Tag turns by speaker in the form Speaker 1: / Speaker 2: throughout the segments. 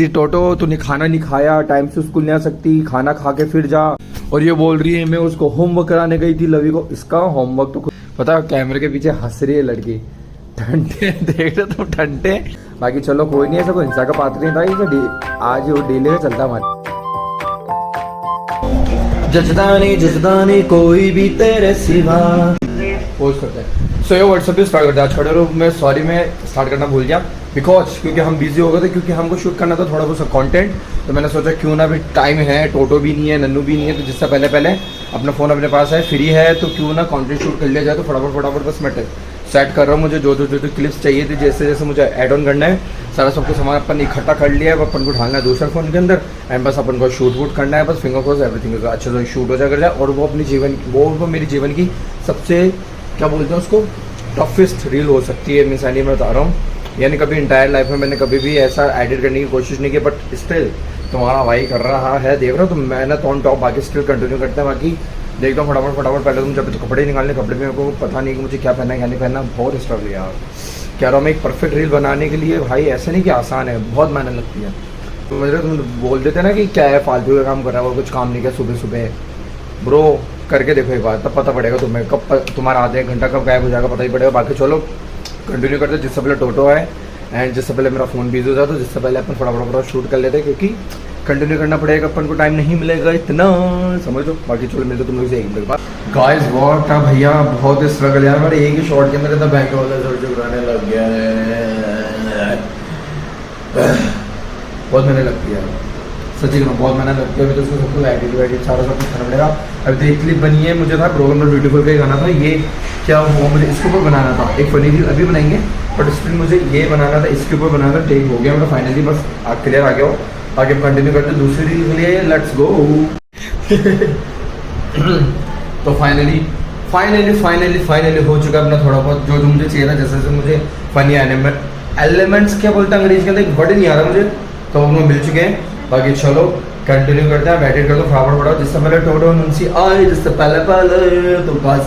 Speaker 1: टोटो तूने खाना नहीं खाया, टाइम से स्कूल नहीं आ सकती, खाना खा के फिर जा। और ये बोल रही है मैं उसको होमवर्क कराने गई थी लवी को। इसका होमवर्क तो पता है, कैमरे के पीछे हंस रही है लड़की। ठंडे देख रहे तुम, ठंडे। बाकी चलो कोई नहीं, ऐसा कोई हिंसा का पात्र नहीं था ये। आज वो डेली में चलता हमारे। जजदा नहीं कोई भी तेरे सिवा। पोस्ट करते हैं। सो ये व्हाट्सएप पे स्टार्ट करते हैं। आज खड़े रहो, मैं सॉरी मैं स्टार्ट करना भूल गया बिकॉज क्योंकि हम बिजी हो गए थे, क्योंकि हमको शूट करना था थोड़ा बहुत कंटेंट। तो मैंने सोचा क्यों ना, भी टाइम है, टोटो भी नहीं है, नन्नू भी नहीं है, तो जिससे पहले अपना फ़ोन अपने पास है, फ्री है, तो क्यों ना कंटेंट शूट कर लिया जाए। तो फटाफट बस मैं सेट कर रहा हूँ। मुझे जो क्लिप्स चाहिए थी, जैसे मुझे ऐड ऑन करना है, सारा सबको सामान अपन इकट्ठा कर लिया है। अपन को ढालना है दूसरे फ़ोन के अंदर एंड बस अपन को शूट वूट करना है। बस फिंगर क्रॉस एवरीथिंग अच्छे से शूट हो जाए। और वो अपनी वो मेरी जीवन की सबसे क्या बोलते हैं उसको, टफेस्ट रील हो सकती है। मिस मैं बता रहा हूँ, यानी कभी इंटायर लाइफ में मैंने कभी भी ऐसा एडिट करने की कोशिश नहीं की, बट स्टिल तुम्हारा भाई कर रहा है, देख रहा हो। तो मेहनत ऑन टॉप, बाकी स्टिल कंटिन्यू करते हैं। बाकी देखता हूँ फटाफट पहले तुम जब तो कपड़े निकालने, कपड़े में मेरे को पता नहीं कि मुझे क्या पहनना है क्या नहीं पहनना। बहुत स्ट्रगल है यार, कह रहा हूँ मैं एक परफेक्ट रील बनाने के लिए भाई, ऐसे नहीं कि आसान है, बहुत मेहनत लगती है। तो मुझे तुम बोल देते ना कि क्या है फालतू का काम कर रहा है, वो कुछ काम नहीं किया सुबह ब्रो, करके देखो एक बार, तब पता पड़ेगा तुम्हें कब तुम्हारा आधे घंटा कब गायब हो जाएगा, पता ही पड़ेगा। बाकी चलो कंटिन्यू करते। जिससे पहले टोटो है एंड जिससे पहले मेरा फ़ोन बिजी हो जाता, तो जिससे पहले अपन फटाफट शूट कर लेते, क्योंकि कंटिन्यू करना पड़ेगा, अपन को टाइम नहीं मिलेगा इतना, समझ लो। बाकी चलो मिलते तुम लोग से एक मिनट बाद। गाइस व्हाट है भैया, बहुत स्ट्रगल यार। मेरे एक ही शॉट के अंदर इतना बैंक वाला जोर जुगराने लग गया है। बहुत मेहनत लगती है सच्ची में, बहुत मेहनत लगती है। अभी तो उसको सब कुछ एडिट सारा सब कुछ करना पड़ेगा। अभी तो एक क्लिप बनी है, मुझे था प्रोग्राम में ब्यूटीफुल का ही गाना था, ये क्या हुआ, मुझे इसके ऊपर बनाना था। एक फनी रील अभी बनाएंगे, बट स्टिल मुझे ये बनाना था, इसके ऊपर बनाना था। टेक हो गया मेरा फाइनली, बस क्लियर आ गया हो। आगे हम कंटिन्यू करते हैं दूसरी रील के लिए, लेट्स गो। तो फाइनली हो चुका अपना थोड़ा बहुत जो मुझे चाहिए था। जैसे मुझे फनी एलिमेंट्स क्या बोलते हैं अंग्रेजी के अंदर, एक वर्ड नहीं आ रहा मुझे, तो हम लोग मिल चुके हैं। बाकी चलो कंटिन्यू करते हैं, एडिट कर दो फटाफट। जिससे पहले टोटो नुंसी आए, जिससे पहले तो बस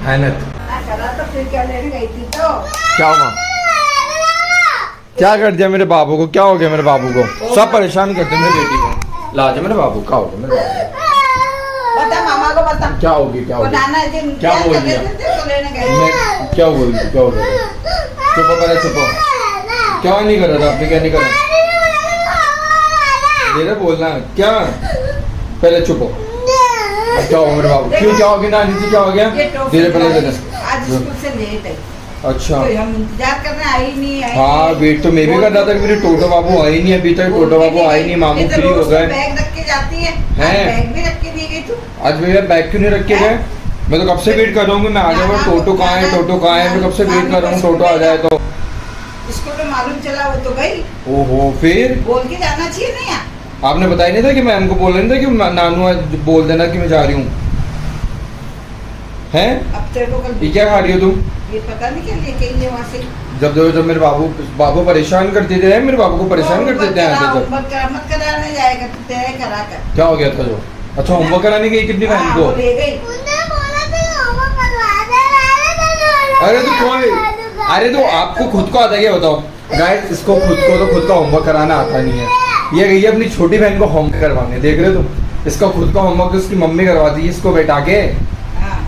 Speaker 1: मेहनत। क्या हुआ, क्या कर दिया मेरे बाबू को, क्या हो गया मेरे बाबू को, सब परेशान करते मेरे बेटी को। लाज मेरे बाबू, क्या हो गया मेरे बाबू,
Speaker 2: बता मामा को बता,
Speaker 1: क्या होगी, क्या होगी, क्या बोल दिया, क्या बोल दिया, क्या हो गया, चुप पहले चुप। क्या नहीं कर रहा था आपने, क्या नहीं करा, मेरे बोलना क्या, पहले चुप हो। क्या हो मेरे बाबू, क्यों, क्या हो गया नानी जी, क्या हो गया, धीरे पहले
Speaker 2: आज स्कूल से लेट है।
Speaker 1: अच्छा
Speaker 2: तो हम इंतजार कर रहे हैं, आई नहीं आई।
Speaker 1: हाँ वेट तो मैं भी कर रहा था, मेरे टोटो बाबू आई नहीं अभी तक, टोटो बाबू आई नहीं, मामू फ्री हो गए।
Speaker 2: बैग रख के जाती है, बैग भी रख के नहीं गई तू।
Speaker 1: आज भैया बैग क्यों नहीं रख के गए, मैं तो कब से वेट कर रहा हूँ, मैं आ जाऊँ, टोटो कहाँ है, टोटो कहाँ है, मैं कब से वेट कर रहा हूँ, टोटो आ जाए तो।
Speaker 2: स्कूल में मालूम चला वो तो गई।
Speaker 1: ओहो, फिर
Speaker 2: बोल के जाना चाहिए नहीं,
Speaker 1: आपने बताया नहीं था कि मैं हमको बोल रहे थे कि नानू बोल देना कि मैं जा रही हूँ, हैं?
Speaker 2: अब तेरे को कल
Speaker 1: ये क्या खा रही हो तुम,
Speaker 2: ये पता नहीं क्या लेके आई है वहाँ से।
Speaker 1: जब मेरे बाबू परेशान करते थे, मेरे बाबू को परेशान कर देते हैं।
Speaker 2: मत कराने जाएगा तू, तेरे करा कर।
Speaker 1: क्या हो गया था जो, अच्छा होमवर्क कराने गई कितनी बहन को,
Speaker 2: ले गई।
Speaker 1: अरे तो कोई, अरे तो आपको खुद को आता है क्या बताओ गाइस, इसको खुद का होमवर्क कराना आता नहीं है। ये गई है अपनी छोटी बहन को होमवर्क करवाने, देख रहे हो तुम, इसका खुद का होमवर्क उसकी मम्मी करवाती है इसको बैठा के।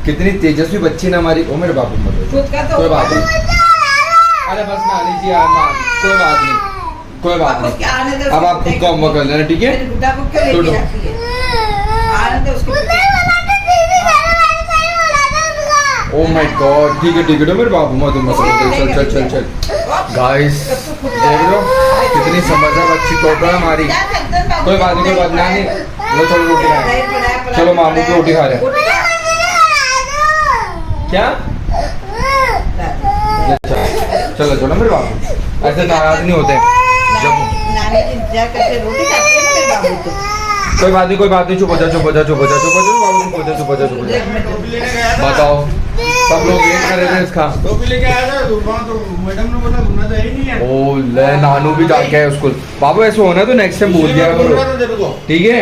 Speaker 1: कितनी तेजस्वी बच्ची ना हमारी। ओ मेरे बाबू
Speaker 2: खुद का तो
Speaker 1: कोई बात नहीं, अरे बस ना लीजिए कोई बात नहीं, अब आप खुद का होमवर्क कर लेना, ठीक है। ओ माय गॉड, ठीक है मेरे बाबू मत चल गाइस, देख रहे हो कितनी समझदार बच्ची टोटो है हमारी। कोई बात नहीं, लो चलो रोटी खा, चलो मामू की रोटी खा रहे हैं। क्या चलो मेरे बाबू ऐसे नाराज नहीं होते जब कोई बात नहीं, चुप हो जा बताओ, सब लोग वेट कर रहे थे इसका। ओ ले, नानू भी जाके है स्कूल। बाबू ऐसे होना तो नेक्स्ट टाइम बोल दिया करो, ठीक है।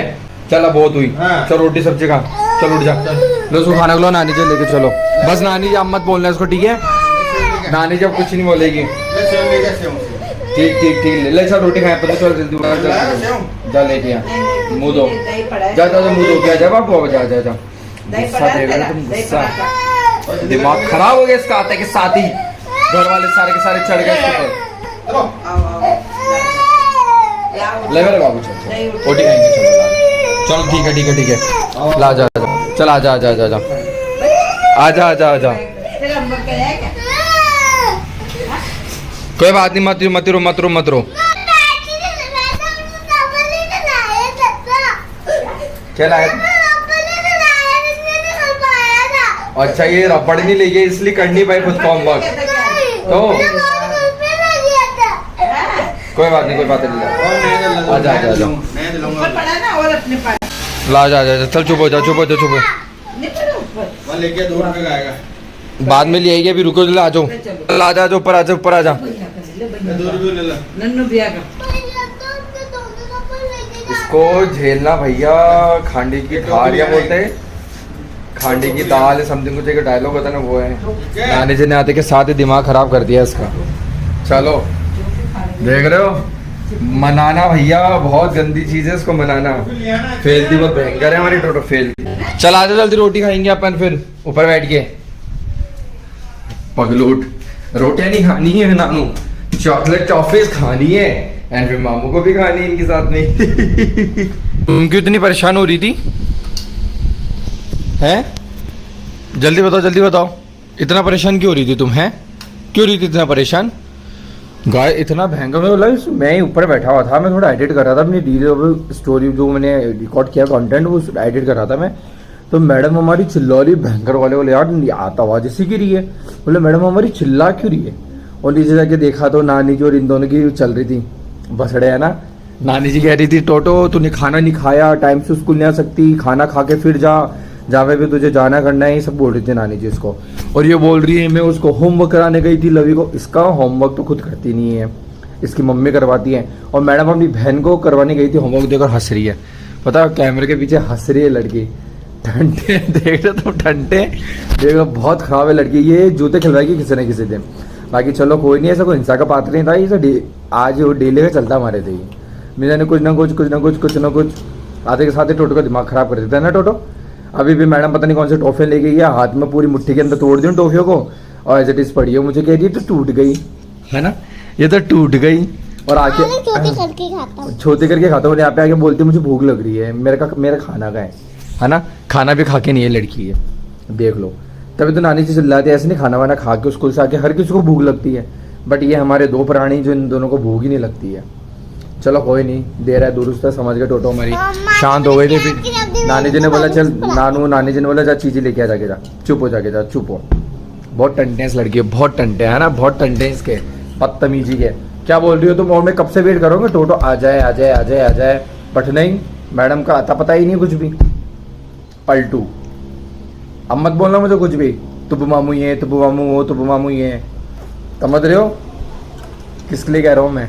Speaker 1: चला बहुत हुई, चल रोटी सब्जी खा, चल उठ जा, लो उसको खाना खिलाओ, नानी जी लेके चलो। बस नानी जी आप मत बोलना इसको, ठीक है, नानी जब कुछ नहीं बोलेगी। ठीक ठीक ठीक ले चल रोटी खाए पता चल जल्दी उठा जा लेके आ मुंह धो
Speaker 2: दही पड़ा है।
Speaker 1: जा जा मुंह धो क्या जा बाबू जा जा जा
Speaker 2: दही
Speaker 1: गुस्सा
Speaker 2: पड़ा है
Speaker 1: देगा
Speaker 2: तेरा,
Speaker 1: तुम
Speaker 2: दही
Speaker 1: गुस्सा
Speaker 2: पड़ा है।
Speaker 1: दिमाग खराब हो गया इसका आते के साथ ही घर वाले सारे के सारे चढ़ गए इसके ऊपर
Speaker 2: आओ, आओ। लाओ।
Speaker 1: ले मेरे बाबू चल
Speaker 2: नहीं,
Speaker 1: चल रोटी खाएंगे चलो ठीक है ठीक है ठीक है ला जा जा चल आ जा आ जा आ जा आ जा आ जा आ जा
Speaker 2: तेरा अम्मा का है क्या?
Speaker 1: कोई बात नहीं मत रो मत रो मत रो मत रो क्या लाया अच्छा ये रबड़ नहीं ले गए इसलिए कर नहीं पाई खुद होमवर्क तो कोई बात नहीं नहीं आ जा आ जा आ जा
Speaker 2: ऊपर पड़ा ना और अपने पास
Speaker 1: ला जा जा चल चुप हो जा चुप हो जा चुप हो
Speaker 2: नहीं पड़ा ऊपर।
Speaker 3: लेके 2 रुपए का आएगा
Speaker 1: बाद में ले आएगी अभी रुको जल्दी आ जाओ ला जा ऊपर आ जा ऊपर आ जा
Speaker 3: 2 रुपए ले ला
Speaker 2: नन्नू बिया का
Speaker 1: इसको झेलना भैया खांडी की धार या बोलते हैं खांडी की दाल समथिंग कुछ एक डायलॉग होता है ना वो है नानी जी ने आते के साथ ही दिमाग खराब कर दिया इसका चलो देख रहे हो मनाना भैया बहुत गंदी चीज है इसको मनाना फेलती बहुत भयंकर है हमारी टोटो फेलती चल आ जा जल्दी रोटी खाएंगे अपन फिर ऊपर बैठ के पगलूट रोटियां नहीं खानी है नानू चॉकलेट टॉफीज खानी है एंड फिर मामू को भी खानी है इनके साथ में तुम क्यों इतनी परेशान हो रही थी हैं जल्दी बताओ इतना परेशान क्यों हो रही थी तुम हैं क्यों रही थी इतना परेशान गाय इतना भयंकर में बोला मैं ही ऊपर बैठा हुआ था मैं थोड़ा एडिट कर रहा था अपनी रील स्टोरी जो मैंने रिकॉर्ड किया कंटेंट वो एडिट कर रहा था मैं तो मैडम हमारी चिल्ला रही भयंकर वाले बोले यार आता आवाज जैसी की रही है बोले मैडम हमारी चिल्ला क्यों रही है और नीचे जाके देखा तो नानी जी और इन दोनों की चल रही थी बसड़े है ना नानी जी कह रही थी टोटो तूने खाना नहीं खाया टाइम से स्कूल नहीं आ सकती खाना खा के फिर जा जहाँ पे तुझे जाना करना है ये सब बोल रही थी नानी जी उसको और ये बोल रही है मैं उसको होमवर्क कराने गई थी लवी को इसका होमवर्क तो खुद करती नहीं है इसकी मम्मी करवाती है और मैडम अपनी बहन को करवाने गई थी होमवर्क देखकर हंस रही है पता है कैमरे के पीछे हंस रही है लड़की ठंडे देख रहे तो ठंडे देख रहे बहुत खराब है लड़की ये जूते खिलवाएगी किसी न किसी दिन बाकी चलो कोई नहीं ऐसा कोई हिंसा का पात्र नहीं था ये आज वो डेली का चलता हमारे थे मैंने कुछ ना कुछ आते के साथ ही टोटो का दिमाग खराब कर देता है ना टोटो अभी भी मैडम पता नहीं कौन से टॉफियां ले गई है हाथ में पूरी मुट्ठी के अंदर तोड़ दी टॉफियों को और एज इट इज पड़ी है मुझे कह रही है तो टूट गई है ना ये तो टूट गई और आके छोटी करके खाता हूँ यहाँ पे आके बोलती मुझे भूख लग रही है मेरा खाना का है ना खाना भी खा के नहीं है लड़की है देख लो तभी तो नानी जी चिल्लाती है ऐसे नहीं खाना वाना खा के स्कूल से आके हर किसी को भूख लगती है बट ये हमारे दो प्राणी जो इन दोनों को भूख ही नहीं लगती है चलो कोई नहीं दे रहा है दुरुस्त है समझ गए टोटो हमारी शांत हो गई थी फिर नानी जी ने बोला चल नानी जी ने बोला जा चीजें लेके आ जाके जा चुप हो जाके जा चुप हो बहुत टंटे हैं इस लड़की बहुत टंटे है ना बहुत टंटे हैं इसके बदतमीजी के क्या बोल रही हो तुम और मैं कब से वेट करोगे टोटो आ जाए बट नहीं मैडम का आता पता ही नहीं कुछ भी पलटू अब मत बोलना मुझे कुछ भी तुब मामू ये तुब मामू वो तुब मामू ये समझ रहे हो किसके लिए कह रहा हूँ मैं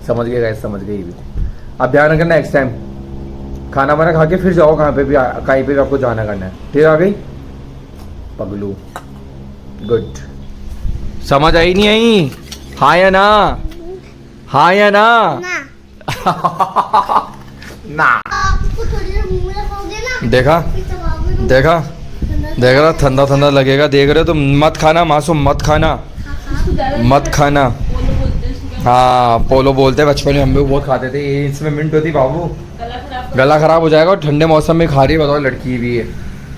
Speaker 1: समझ गए भी अब ध्यान रखना नेक्स्ट टाइम खाना वाना खा के फिर जाओ कहीं पे भी आपको जाना करना है ठीक आ गई पगलू गुड समझ आई नहीं आई हाँ या ना ना देखा ठंडा लगेगा देख रहे हो तुम मत खाना मासूम मत खाना हाँ पोलो बोलते हैं बचपन में हम भी बहुत खाते थे इसमें मिंट होती बाबू गला खराब हो जाएगा और ठंडे मौसम में खा रही है बताओ लड़की भी है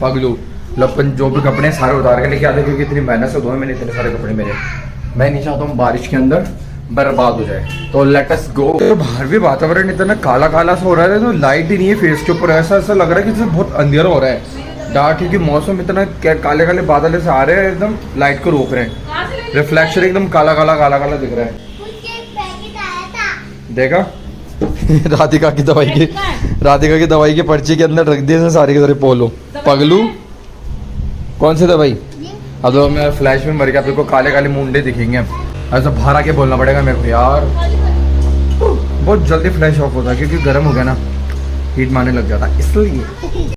Speaker 1: पगलू लपन जो भी कपड़े सारे उतार के लेके आते क्योंकि इतनी मेहनत से धोए मैंने इतने सारे कपड़े मेरे मैं नहीं चाहता हूँ बारिश के अंदर बर्बाद हो जाए तो लेट अस गो तो बाहर भी वातावरण इतना काला सा हो रहा है तो लाइट ही नहीं है फेस के ऊपर ऐसा लग रहा है कि बहुत अंधेरा हो रहा है डार्क क्योंकि मौसम इतना काले बादल ऐसे आ रहे हैं एकदम लाइट को रोक रहे हैं रिफ्लेक्शन एकदम काला दिख रहा है देखा राधिका की दवाई की पर्ची के अंदर रख दिए सारे के सारे पोलो पगलू कौन सी दवाई अब तो मैं फ्लैश में मर गया आपको काले मुंडे दिखेंगे ऐसा बाहर आके बोलना पड़ेगा मेरे को यार बहुत जल्दी फ्लैश ऑफ होता है क्योंकि गर्म हो गया ना हीट मारने लग जाता इसलिए